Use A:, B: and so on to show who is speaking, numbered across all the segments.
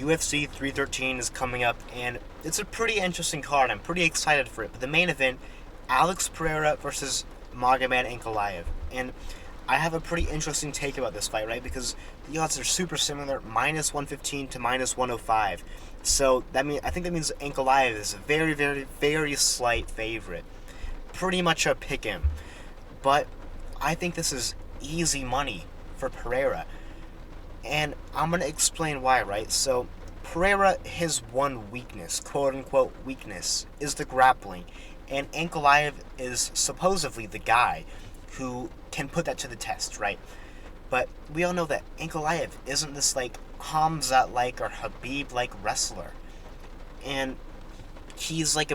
A: UFC 313 is coming up, and it's a pretty interesting card. I'm pretty excited for it. But the main event, Alex Pereira versus Magomed Ankalaev. And I have a pretty interesting take about this fight, right? Because the odds are super similar, minus 115 to minus 105. So I think that means Ankalaev is a very, very, very slight favorite. Pretty much a pick him. But I think this is easy money for Pereira. And I'm going to explain why, right? So, Pereira, his one weakness, quote-unquote weakness, is the grappling. And Ankalaev is supposedly the guy who can put that to the test, right? But we all know that Ankalaev isn't this, like, Hamzat-like or Habib-like wrestler. And he's, like,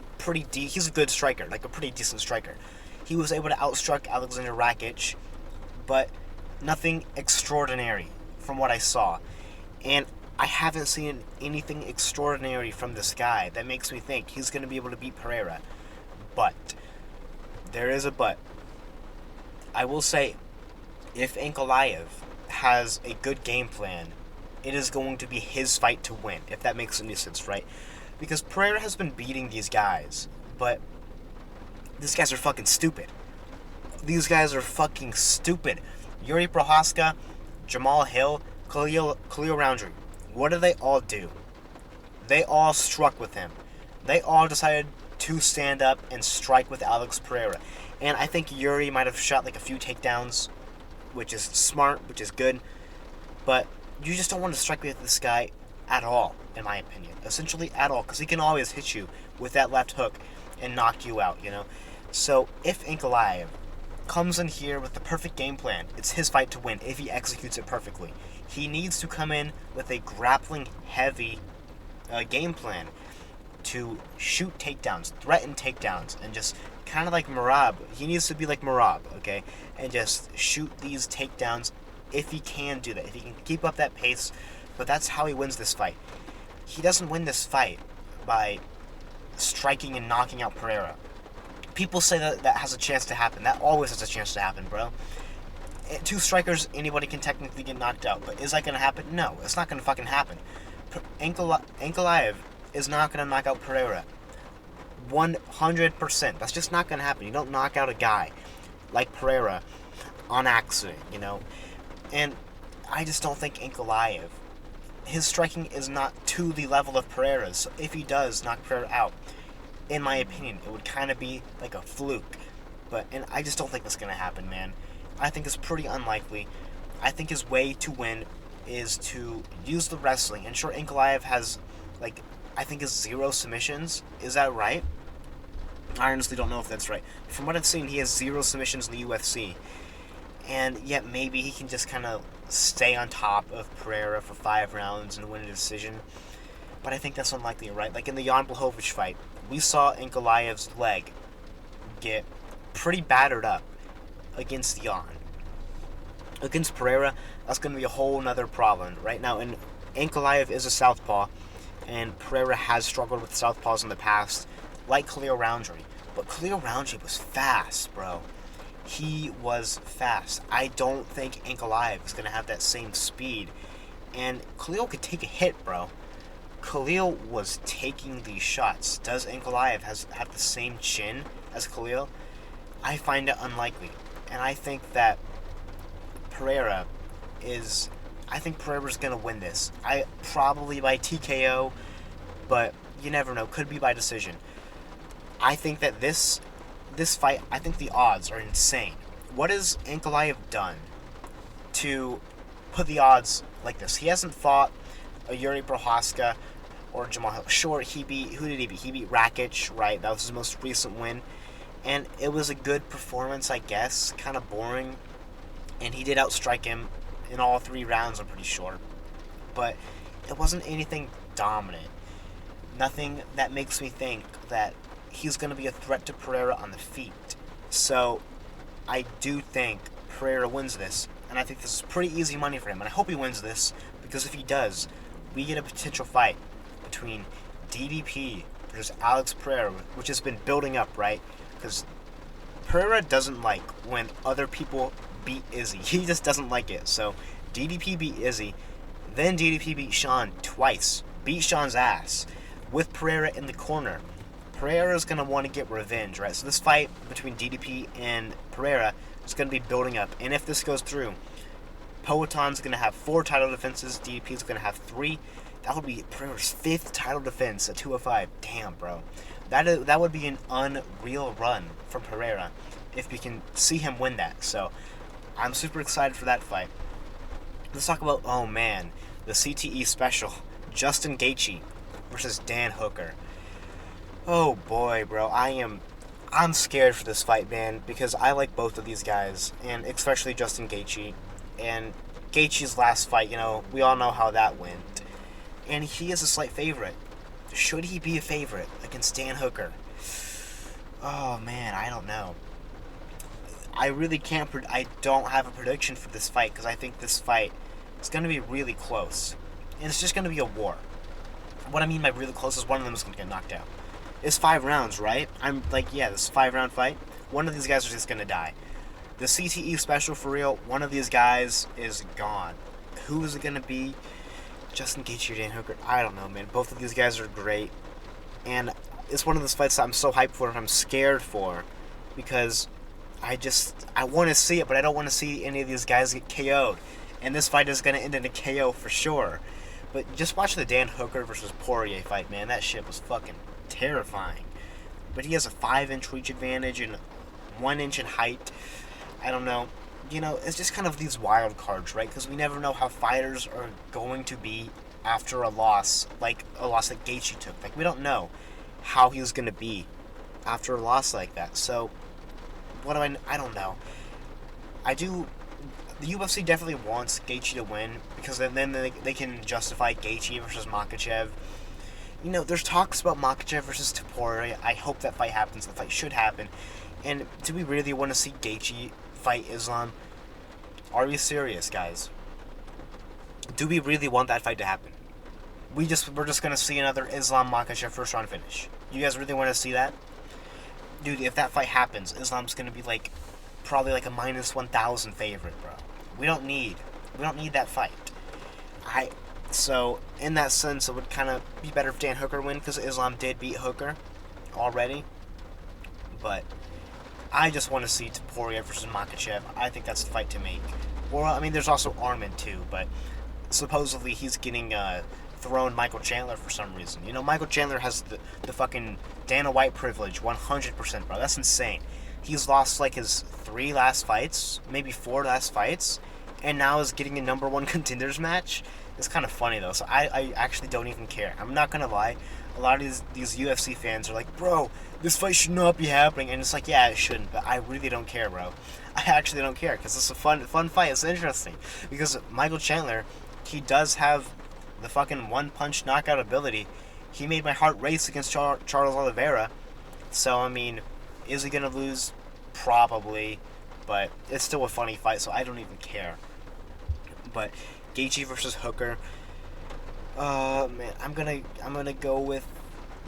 A: he's a good striker, like a pretty decent striker. He was able to outstrike Alexander Rakic, but nothing extraordinary from what I saw. And I haven't seen anything extraordinary from this guy that makes me think he's going to be able to beat Pereira. But, there is a but. I will say, if Ankalaev has a good game plan, it is going to be his fight to win, if that makes any sense, right? Because Pereira has been beating these guys, but these guys are fucking stupid. These guys are fucking stupid. Yuri Prohaska, Jamal Hill, Khalil Roundtree. What do they all do? They all struck with him. They all decided to stand up and strike with Alex Pereira. And I think Yuri might have shot like a few takedowns, which is smart, which is good. But you just don't want to strike with this guy at all, in my opinion. Essentially at all, because he can always hit you with that left hook and knock you out, you know? So if Ankalaev comes in here with the perfect game plan, it's his fight to win if he executes it perfectly. He needs to come in with a grappling heavy game plan to shoot takedowns, threaten takedowns, and just kind of like Merab. He needs to be like Merab, okay? And just shoot these takedowns if he can do that, if he can keep up that pace. But that's how he wins this fight. He doesn't win this fight by striking and knocking out Pereira. People say that has a chance to happen. That always has a chance to happen, bro. Two strikers, anybody can technically get knocked out. But is that going to happen? No, it's not going to fucking happen. Ankalaev is not going to knock out Pereira. 100%. That's just not going to happen. You don't knock out a guy like Pereira on accident, you know? And I just don't think Ankalaev, his striking is not to the level of Pereira's. So if he does knock Pereira out, in my opinion, it would kind of be like a fluke. And I just don't think that's going to happen, man. I think it's pretty unlikely. I think his way to win is to use the wrestling. And sure, Ankalaev has, like, I think is 0 submissions. Is that right? I honestly don't know if that's right. From what I've seen, he has 0 submissions in the UFC. And yet maybe he can just kind of stay on top of Pereira for 5 rounds and win a decision. But I think that's unlikely, right? Like in the Jan Blachowicz fight, we saw Ankalaev's leg get pretty battered up against Jan. Against Pereira, that's going to be a whole nother problem right now. And Ankalaev is a southpaw, and Pereira has struggled with southpaws in the past, like Khalil Roundtree. But Khalil Roundtree was fast, bro. He was fast. I don't think Ankalaev is going to have that same speed. And Khalil could take a hit, bro. Khalil was taking these shots. Does Ankalaev have the same chin as Khalil? I find it unlikely. And I think that Pereira's going to win this. Probably by TKO, but you never know. Could be by decision. I think that this fight, I think the odds are insane. What has Ankalaev done to put the odds like this? He hasn't fought a Yuri Prohaska or Jamal Hill. Sure, who did he beat? He beat Rakic, right? That was his most recent win. And it was a good performance, I guess. Kind of boring. And he did outstrike him in all 3 rounds, I'm pretty sure. But it wasn't anything dominant. Nothing that makes me think that he's going to be a threat to Pereira on the feet. So I do think Pereira wins this. And I think this is pretty easy money for him. And I hope he wins this, because if he does, we get a potential fight between DDP versus Alex Pereira, which has been building up, right? Because Pereira doesn't like when other people beat Izzy. He just doesn't like it. So DDP beat Izzy, then DDP beat Sean twice beat Sean's ass with Pereira in the corner. Pereira is going to want to get revenge, right? So this fight between DDP and Pereira is going to be building up. And if this goes through, Poetan's going to have 4 title defenses. DDP is going to have 3. That would be Pereira's 5th title defense at 205. Damn, bro. That would be an unreal run from Pereira if we can see him win that. So I'm super excited for that fight. Let's talk about, oh man, the CTE special. Justin Gaethje versus Dan Hooker. Oh boy, bro. I'm scared for this fight, man, because I like both of these guys, and especially Justin Gaethje. And Gaethje's last fight, we all know how that went. And he is a slight favorite. Should he be a favorite against Dan Hooker? Oh man, I don't know. I really can't. I don't have a prediction for this fight because I think this fight is going to be really close, and it's just going to be a war. What I mean by really close is one of them is going to get knocked out. It's 5 rounds, right? I'm like, yeah, this is a 5-round fight. One of these guys is just going to die. The CTE special, for real, one of these guys is gone. Who is it going to be? Justin Gaethje or Dan Hooker? I don't know, man. Both of these guys are great. And it's one of those fights that I'm so hyped for and I'm scared for. Because I want to see it, but I don't want to see any of these guys get KO'd. And this fight is going to end in a KO for sure. But just watch the Dan Hooker versus Periera fight, man. That shit was fucking terrifying. But he has a 5-inch reach advantage and 1 inch in height. I don't know. It's just kind of these wild cards, right? Because we never know how fighters are going to be after a loss, like a loss that Gaethje took. Like, we don't know how he's going to be after a loss like that. So, I don't know. The UFC definitely wants Gaethje to win, because then they can justify Gaethje versus Makhachev. There's talks about Makhachev versus Topuria. I hope that fight happens. The fight should happen. And do we really want to see Gaethje fight Islam? Are we serious, guys? Do we really want that fight to happen? We're just gonna see another Islam Makhachev first round finish. You guys really want to see that? Dude, if that fight happens, Islam's gonna be probably a minus 1,000 favorite, bro. We don't need that fight. So in that sense, it would kind of be better if Dan Hooker win, because Islam did beat Hooker already. But I just want to see Topuria versus Makhachev. I think that's the fight to make. Or, there's also Arman too, but supposedly he's getting thrown Michael Chandler for some reason. Michael Chandler has the fucking Dana White privilege, 100%, bro. That's insane. He's lost his 3 last fights, maybe 4 last fights, and now is getting a number 1 contenders match. It's kind of funny though, so I actually don't even care. I'm not gonna lie. A lot of these UFC fans are like, bro, this fight should not be happening, and it's like, yeah, it shouldn't, but I really don't care, bro. I actually don't care, because it's a fun fight. It's interesting, because Michael Chandler, he does have the fucking one-punch knockout ability. He made my heart race against Charles Oliveira, so, is he gonna lose? Probably, but it's still a funny fight, so I don't even care. But Gaethje versus Hooker, man, I'm gonna go with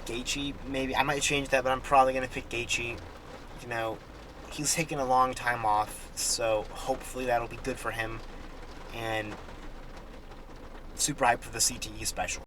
A: Gaethje. Maybe I might change that, but I'm probably gonna pick Gaethje. He's taking a long time off, so hopefully that'll be good for him. And super hyped for the CTE special.